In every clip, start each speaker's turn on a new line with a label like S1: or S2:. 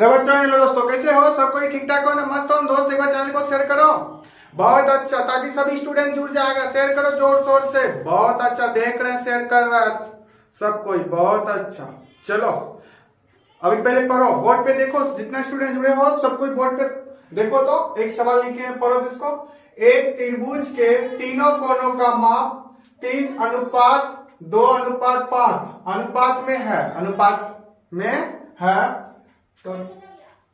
S1: बच्चों हेलो दोस्तों, कैसे हो? सब कोई ठीक ठाक हो ना? मस्त हो दोस्त? एक बार चैनल को शेयर करो, बहुत अच्छा, ताकि सभी स्टूडेंट जुड़ जाएगा। शेयर करो जोर शोर से, बहुत अच्छा देख रहे हैं, शेयर कर रहा है सब कोई, बहुत अच्छा। चलो अभी पहले पढ़ो, बोर्ड पे देखो, जितना स्टूडेंट जुड़े हो सब कोई बोर्ड पे देखो। तो एक सवाल लिखे हैं, पढ़ो जिसको। एक त्रिभुज के तीनों कोनों का माप 3:2:5 अनुपात में है, अनुपात में है। तो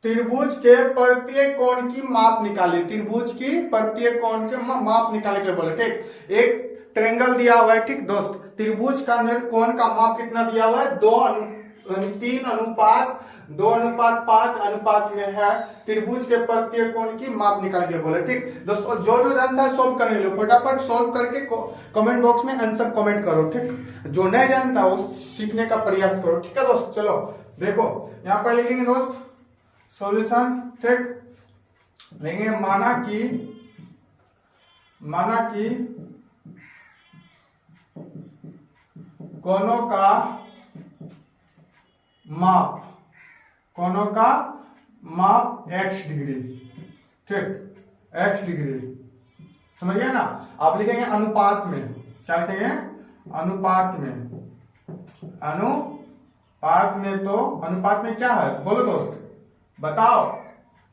S1: त्रिभुज के प्रत्येक कोण की माप निकालिए, त्रिभुज की प्रत्येक कोण के माप निकालने के लिए बोले। ठीक, एक ट्रायंगल दिया हुआ है, ठीक दोस्त। त्रिभुज का कोण का माप कितना दिया हुआ है? 3:2:5 अनुपात में है। त्रिभुज के प्रत्येक कोण की माप निकालने के लिए बोले। ठीक दोस्तों, जो जानता है सॉल्व करने लो, फटाफट सॉल्व करके कमेंट बॉक्स में आंसर कमेंट करो। ठीक, जो नहीं जानता वो सीखने का प्रयास करो। ठीक है दोस्त, चलो देखो यहाँ पर लिखेंगे दोस्त सॉल्यूशन। ठीक, लेंगे माना कि कोनों का माप x डिग्री। ठीक, x डिग्री, समझ गए ना? आप लिखेंगे अनुपात में, क्या लिखेंगे? अनुपात में। तो अनुपात में क्या है बोलो दोस्त, बताओ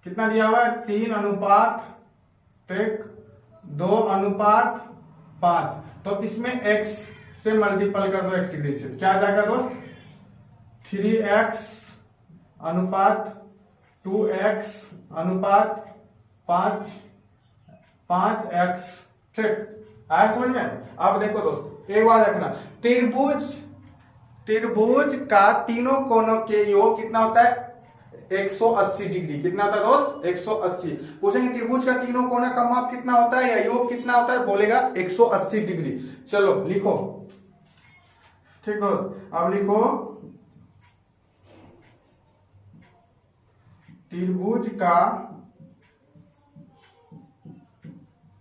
S1: कितना दिया हुआ है? 3:2:5। तो इसमें x से मल्टीपल कर दो, x डिग्री से, क्या आ जाएगा दोस्त? 3x अनुपात 2x अनुपात 5x। ठीक, आया समझ में? अब देखो दोस्त, एक बात रखना, त्रिभुज का तीनों कोनों के योग कितना होता है? 180 डिग्री। कितना होता है दोस्त? 180। पूछेंगे त्रिभुज का तीनों कोना का माप कितना होता है या योग कितना होता है, बोलेगा 180 डिग्री। चलो लिखो। ठीक दोस्त, अब लिखो त्रिभुज का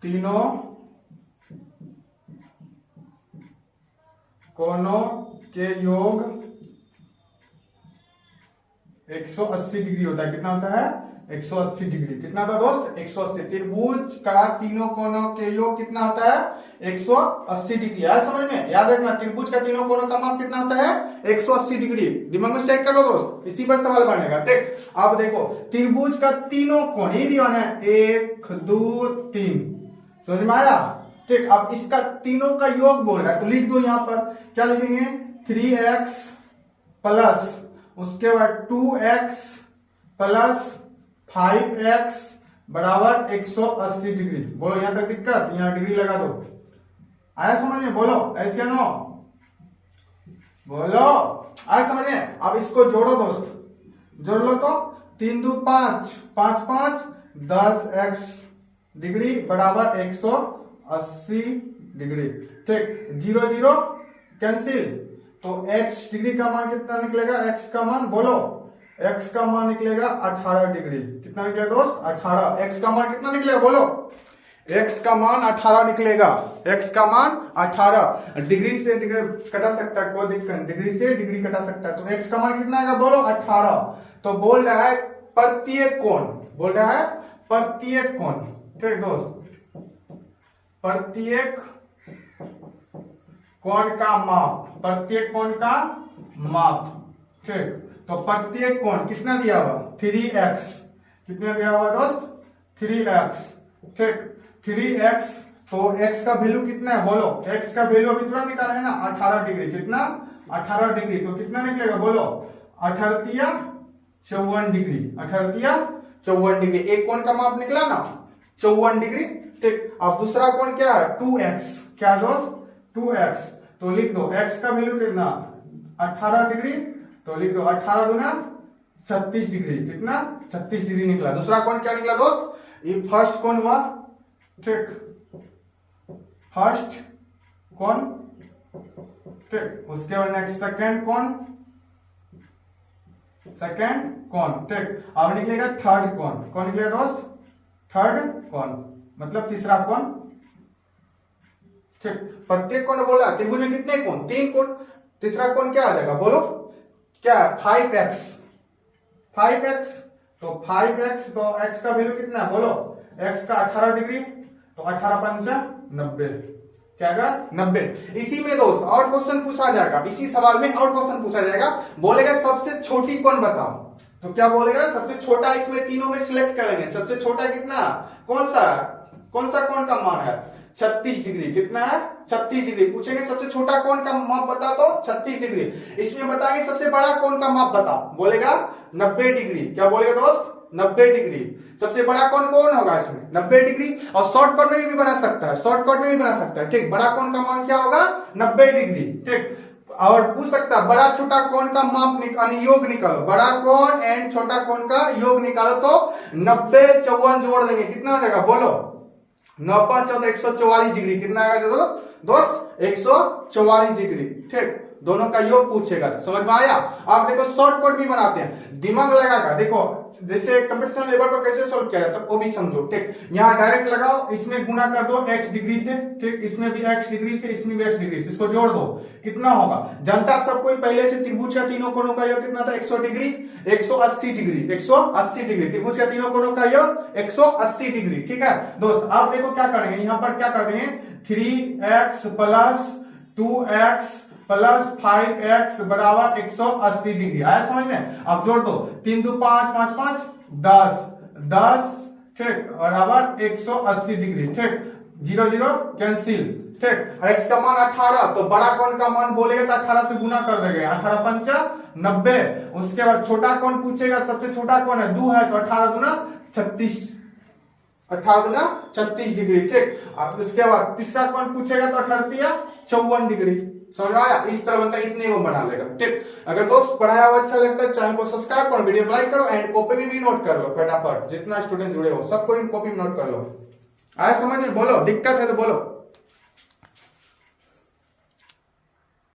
S1: तीनों कोनों के योग 180 डिग्री होता है। कितना होता है? 180 डिग्री। कितना था दोस्त? 180। त्रिभुज का तीनों कोनों के योग कितना होता है? 180 डिग्री। याद समझ में? याद रखना, त्रिभुज का तीनों कोनों का माप कितना होता है? 180 डिग्री। दिमाग में सेट कर लो दोस्त, इसी पर सवाल बनेगा। ठीक, अब देखो त्रिभुज का तीनों कोण ही दिया है, 1 2 3, समझ में आया? ठीक, अब इसका तीनों का योग बोल रहा है, तो लिख दो यहाँ पर। क्या लिखेंगे? 3x प्लस उसके बाद 2x प्लस 5x बराबर 180 डिग्री। बोलो यहां तक दिक्कत? यहां डिग्री लगा दो। आया समझ में? बोलो ऐसे नो, बोलो आया समझ में? अब इसको जोड़ो दोस्त, जोड़ लो तो 3 2 5 5 5 10x डिग्री बराबर 180 डिग्री। ठीक, 0 0 कैंसिल, तो x डिग्री का मान कितना निकलेगा? x का मान बोलो, x का मान निकलेगा 18 डिग्री। कितना निकलेगा दोस्त? 18। x का मान कितना निकलेगा बोलो? x का मान 18 निकलेगा। x का मान 18। डिग्री से डिग्री कटा सकता है, कोई दिक्कत नहीं, डिग्री से डिग्री कटा सकता है। तो x का मान कितना आएगा बोलो? 18। तो बोल रहा है प्रत्येक कोण, बोल रहा है प्रत्येक कोण। ठीक दोस्त, प्रत्येक कोण का माप, प्रत्येक कोण का माप। ठीक, तो प्रत्येक कोण कितना दिया हुआ? 3x। कितना दिया हुआ दोस्त? 3x। ठीक, 3x, तो x का वैल्यू कितना है बोलो? x का वैल्यू अभी तुरंत निकाला है ना, 18 डिग्री। कितना? 18 डिग्री। तो कितना निकलेगा बोलो? 18 तिया 54 डिग्री। 18 तिया 54 डिग्री। एक कोण का माप निकला ना, 54 डिग्री। ठीक, अब दूसरा कोण क्या है? 2x। क्या दोस्त? 2x। तो लिख दो x का वैल्यू कितना? 18 डिग्री। तो लिख दो 18 गुना 36 डिग्री। कितना? 36 डिग्री निकला। दूसरा कोण क्या निकला दोस्त? ये फर्स्ट कोण हुआ। ठीक, फर्स्ट कोण। ठीक, उसके बाद नेक्स्ट सेकंड कोण, सेकंड कोण। ठीक, अब निकलेगा थर्ड कोण। कौन निकलेगा दोस्त? थर्ड कोण, मतलब तीसरा कोण। ठीक, प्रत्येक कोण बोला त्रिभुज में कितने कोण? 3 कोण। तीसरा कोण क्या आ जाएगा बोलो? क्या? 5x। 5x, तो 5x, तो x का वैल्यू कितना है बोलो, x का 18 डिग्री, तो 18 पंचा 90, क्या होगा 90। इसी में दोस्त और क्वेश्चन पूछा जाएगा, इसी सवाल में और क्वेश्चन पूछा जाएगा, बोलेगा सबसे छोटी कोण बताओ, तो क्या बोलेगा सबसे छोटा, इसमें तीनों में सिलेक्ट करेंगे, सबसे छोटा कितना, कौन सा कोण का मान है 36 डिग्री, कितना है 36 डिग्री। पूछेंगे सबसे छोटा कोण का माप बता तो 36 डिग्री। इसमें बताएंगे सबसे बड़ा कोण का माप बताओ, बोलेगा 90 डिग्री, क्या बोलेगा दोस्त 90 डिग्री। सबसे बड़ा कोण कौन होगा इसमें 90 डिग्री, और शॉर्टकट में भी बना सकता है, शॉर्टकट में भी बना सकता है, ठीक। बड़ा कोण का मान क्या होगा 90 डिग्री, ठीक। और पूछ सकता है बड़ा छोटा कोण का माप योग निकालो, बड़ा कोण एंड छोटा कोण का योग निकालो, तो 90 54 जोड़ देंगे, कितना हो जाएगा बोलो 9 5 14 144 डिग्री, कितना आएगा दोस्त 144 डिग्री, ठीक। दोनों का योग पूछेगा, समझ में आया। आप देखो शॉर्टकट भी बनाते हैं, दिमाग लगाकर देखो, जैसे कंपटीशन लेवल पर कैसे सोल्व किया जाता है वो भी समझो, ठीक। यहाँ डायरेक्ट लगाओ, इसमें गुना कर दो x डिग्री से, ठीक, इसमें भी x डिग्री से, इसमें भी x डिग्री से, इसको जोड़ दो, कितना होगा। जनता सब कोई पहले से त्रिभुज का तीनों कोणों का योग कितना था 100 डिग्री 180 डिग्री 180 डिग्री, त्रिभुज का तीनों कोणों का योग 180 डिग्री, ठीक है दोस्त। आप देखो क्या करेंगे, यहाँ पर क्या कर देंगे 3x plus 2x plus 5x बराबर 180 डिग्री, आया समझ में। अब जोड़ दो 3 2 5 5 5 10 10, ठीक, बराबर 180 डिग्री, ठीक। 0 0 कैंसिल, ठीक। x का मान 18, तो बड़ा कोण का मान बोलेगा तो 18 से गुना कर देंगे, 18 पंचा 90। उसके बाद छोटा कोण पूछेगा, सबसे छोटा कोण है 2 है, तो 18 दूना 36, 18 दूना 36 डिग्री, ठीक। अब उसके बाद तीसरा कोण पूछेगा तो 18 54 डिग्री, समझ आया। इस तरह बनता है, इतने को बना लेगा, ठीक। अगर दोस्त पढ़ाया हुआ अच्छा लगता है चैनल को सब्सक्राइब करो, वीडियो लाइक करो, एंड कॉपी में भी नोट कर लो फटाफट, जितना स्टूडेंट जुड़े हो सबको इन कॉपी में नोट कर लो। आया समझ में, बोलो दिक्कत है तो बोलो।